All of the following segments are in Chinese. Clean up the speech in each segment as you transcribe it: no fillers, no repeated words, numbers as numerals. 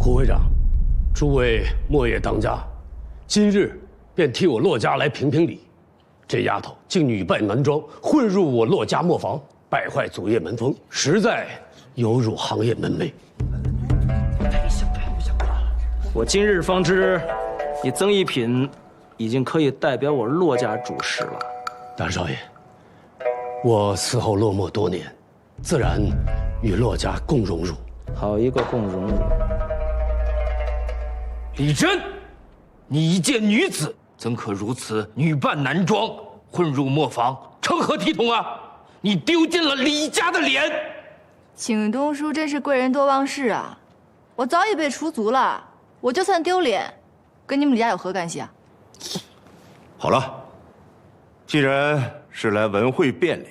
胡会长，诸位莫业当家，今日便替我骆家来评评理。这丫头竟女扮男装，混入我骆家磨坊，败坏祖业门风，实在有辱行业门楣。我今日方知，你曾一品已经可以代表我骆家主事了。大少爷，我伺候骆墨多年，自然与骆家共荣辱。好一个共荣辱！李真，你一介女子，怎可如此女扮男装，混入磨坊，成何体统啊！你丢尽了李家的脸！请东叔真是贵人多忘事啊！我早已被除族了，我就算丢脸，跟你们李家有何干系啊？好了，既然是来文会辩理，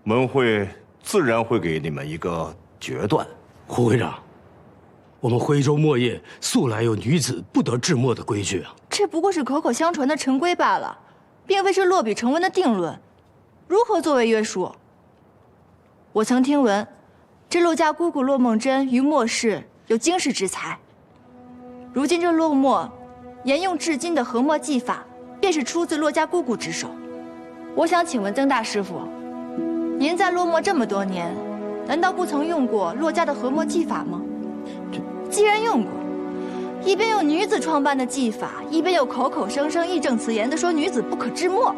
文会自然会给你们一个决断。胡会长，我们徽州墨业素来有女子不得制墨的规矩啊。这不过是口口相传的陈规罢了，并非是落笔成文的定论，如何作为约束？我曾听闻，这骆家姑姑骆梦真于墨氏有经世之才。如今这骆墨沿用至今的和墨技法，便是出自骆家姑姑之手。我想请问曾大师傅，您在骆墨这么多年，难道不曾用过骆家的和墨技法吗？既然用过，一边用女子创办的技法，一边又口口声声义正辞严地说女子不可制墨，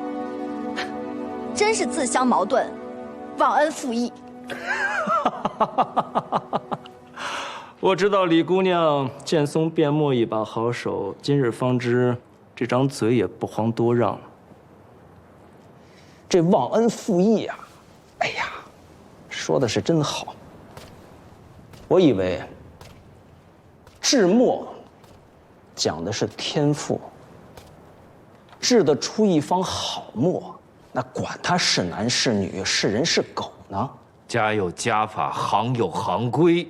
真是自相矛盾，忘恩负义。我知道李姑娘剑松变墨一把好手，今日方知这张嘴也不遑多让。这忘恩负义啊，哎呀，说的是真好。我以为制墨讲的是天赋，制得出一方好墨，那管他是男是女，是人是狗呢？家有家法，行有行规。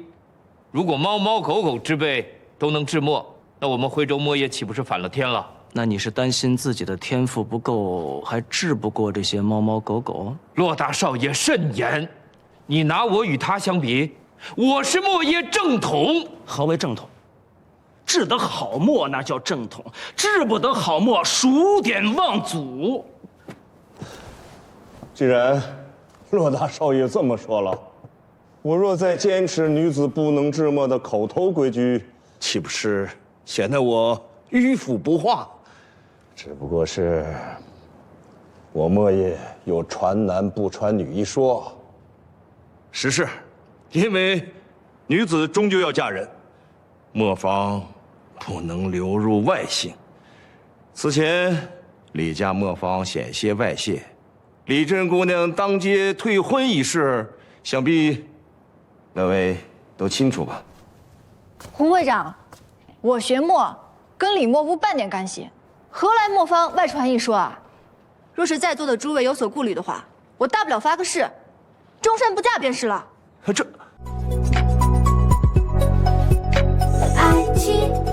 如果猫猫狗狗之辈都能制墨，那我们徽州墨业岂不是反了天了？那你是担心自己的天赋不够，还治不过这些猫猫狗狗？骆大少爷慎言，你拿我与他相比，我是墨业正统。何为正统？制得好墨那叫正统，治不得好墨，数典忘祖。既然骆大少爷这么说了，我若再坚持女子不能制墨的口头规矩，岂不是显得我迂腐不化？只不过是我墨业有传男不传女一说。实是，因为女子终究要嫁人，磨坊不能流入外姓。此前李家磨坊险些外泄，李珍姑娘当街退婚一事，想必各位都清楚吧？胡会长，我学墨跟李墨无半点干系，何来磨坊外传一说啊？若是在座的诸位有所顾虑的话，我大不了发个誓，终身不嫁便是了。这。爱情。